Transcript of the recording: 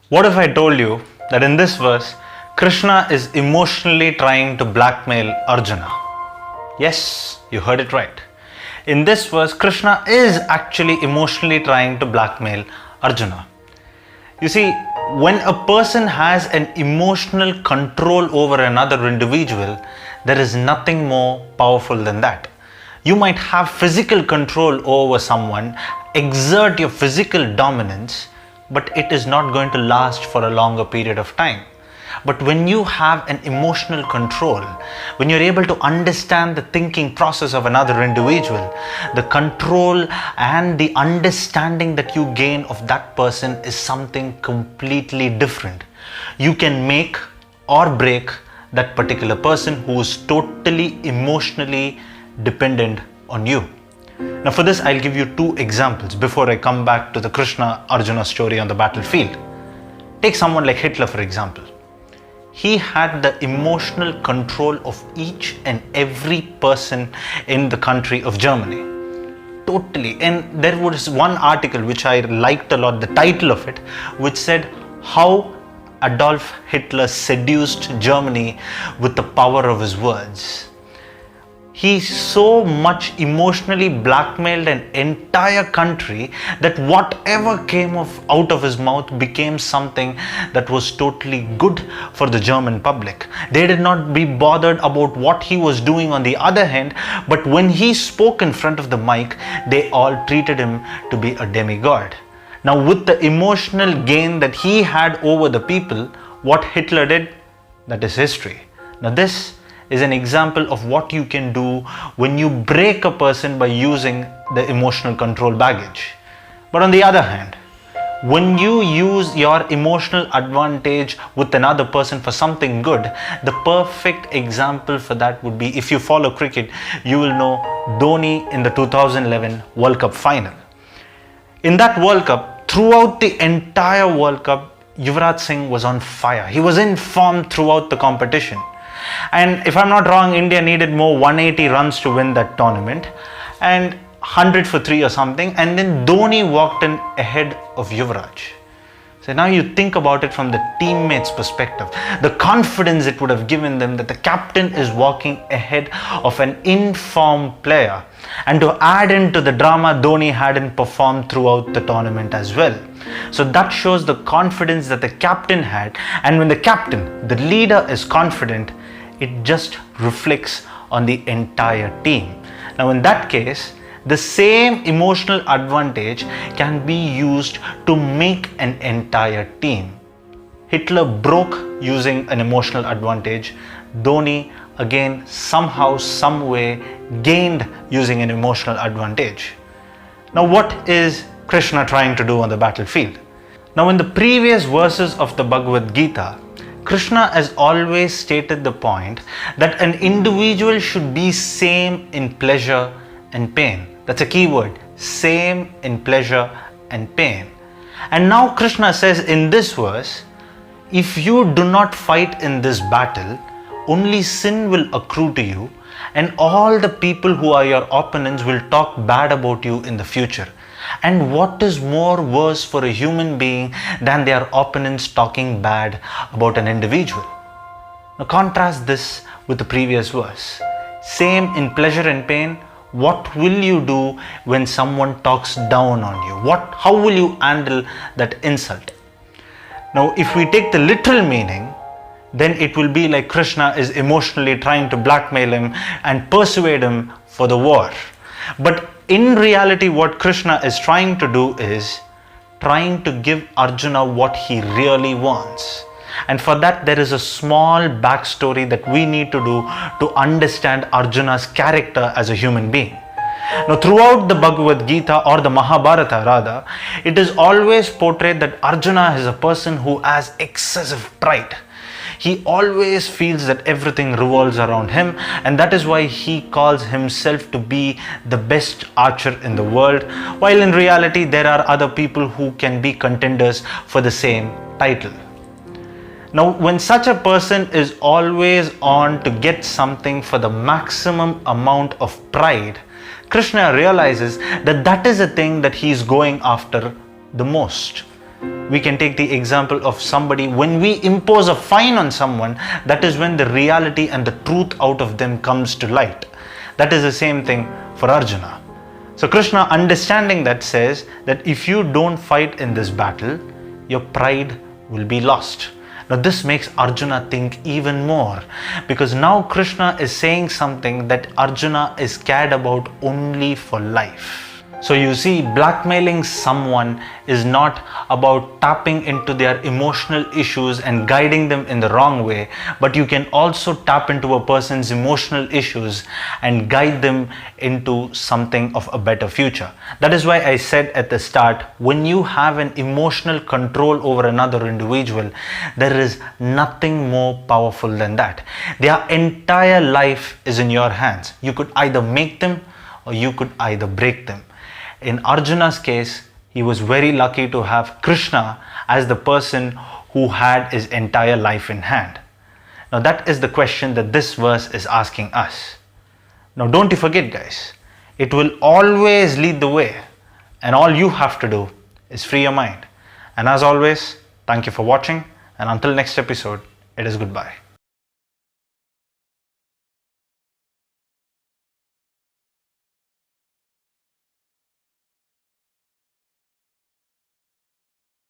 What if I told you that in this verse, Krishna is emotionally trying to blackmail Arjuna? Yes, you heard it right. In this verse, Krishna is actually emotionally trying to blackmail Arjuna. You see, when a person has an emotional control over another individual, there is nothing more powerful than that. You might have physical control over someone, exert your physical dominance, but it is not going to last for a longer period of time. But when you have an emotional control, when you're able to understand the thinking process of another individual, the control and the understanding that you gain of that person is something completely different. You can make or break that particular person who is totally emotionally dependent on you. Now for this, I'll give you two examples before I come back to the Krishna-Arjuna story on the battlefield. Take someone like Hitler, for example. He had the emotional control of each and every person in the country of Germany. Totally. And there was one article which I liked a lot, the title of it, which said how Adolf Hitler seduced Germany with the power of his words. He so much emotionally blackmailed an entire country that whatever came out of his mouth became something that was totally good for the German public. They did not be bothered about what he was doing on the other hand, but when he spoke in front of the mic, they all treated him to be a demigod. Now with the emotional gain that he had over the people, what Hitler did, that is history. Now this is an example of what you can do when you break a person by using the emotional control baggage. But on the other hand, when you use your emotional advantage with another person for something good, the perfect example for that would be, if you follow cricket, you will know Dhoni in the 2011 World Cup final. In that World Cup, throughout the entire World Cup, Yuvraj Singh was on fire. He was in form throughout the competition. And if I'm not wrong, India needed more 180 runs to win that tournament and 100 for 3 or something. And then Dhoni walked in ahead of Yuvraj. So now you think about it from the teammates' perspective, the confidence it would have given them that the captain is walking ahead of an informed player. And to add into the drama, Dhoni hadn't performed throughout the tournament as well. So that shows the confidence that the captain had. And when the captain, the leader, is confident, it just reflects on the entire team. Now in that case, the same emotional advantage can be used to make an entire team. Hitler broke using an emotional advantage. Dhoni again somehow, some way gained using an emotional advantage. Now what is Krishna trying to do on the battlefield? Now in the previous verses of the Bhagavad Gita, Krishna has always stated the point that an individual should be same in pleasure and pain. That's a key word, same in pleasure and pain. And now Krishna says in this verse, if you do not fight in this battle, only sin will accrue to you, and all the people who are your opponents will talk bad about you in the future. And what is more worse for a human being than their opponents talking bad about an individual? Now contrast this with the previous verse. Same in pleasure and pain. What will you do when someone talks down on you? How will you handle that insult? Now if we take the literal meaning, then it will be like Krishna is emotionally trying to blackmail him and persuade him for the war. But in reality, what Krishna is trying to do is trying to give Arjuna what he really wants. And for that, there is a small backstory that we need to do to understand Arjuna's character as a human being. Now, throughout the Bhagavad Gita, or the Mahabharata rather, it is always portrayed that Arjuna is a person who has excessive pride. He always feels that everything revolves around him, and that is why he calls himself to be the best archer in the world, while in reality there are other people who can be contenders for the same title. Now when such a person is always on to get something for the maximum amount of pride, Krishna realizes that that is a thing that he is going after the most. We can take the example of somebody, when we impose a fine on someone, that is when the reality and the truth out of them comes to light. That is the same thing for Arjuna. So Krishna, understanding that, says that if you don't fight in this battle, your pride will be lost. Now this makes Arjuna think even more, because now Krishna is saying something that Arjuna is cared about only for life. So you see, blackmailing someone is not about tapping into their emotional issues and guiding them in the wrong way, but you can also tap into a person's emotional issues and guide them into something of a better future. That is why I said at the start, when you have an emotional control over another individual, there is nothing more powerful than that. Their entire life is in your hands. You could either make them or you could either break them. In Arjuna's case, he was very lucky to have Krishna as the person who had his entire life in hand. Now that is the question that this verse is asking us. Now don't you forget, guys, it will always lead the way, and all you have to do is free your mind. And as always, thank you for watching, and until next episode, it is goodbye.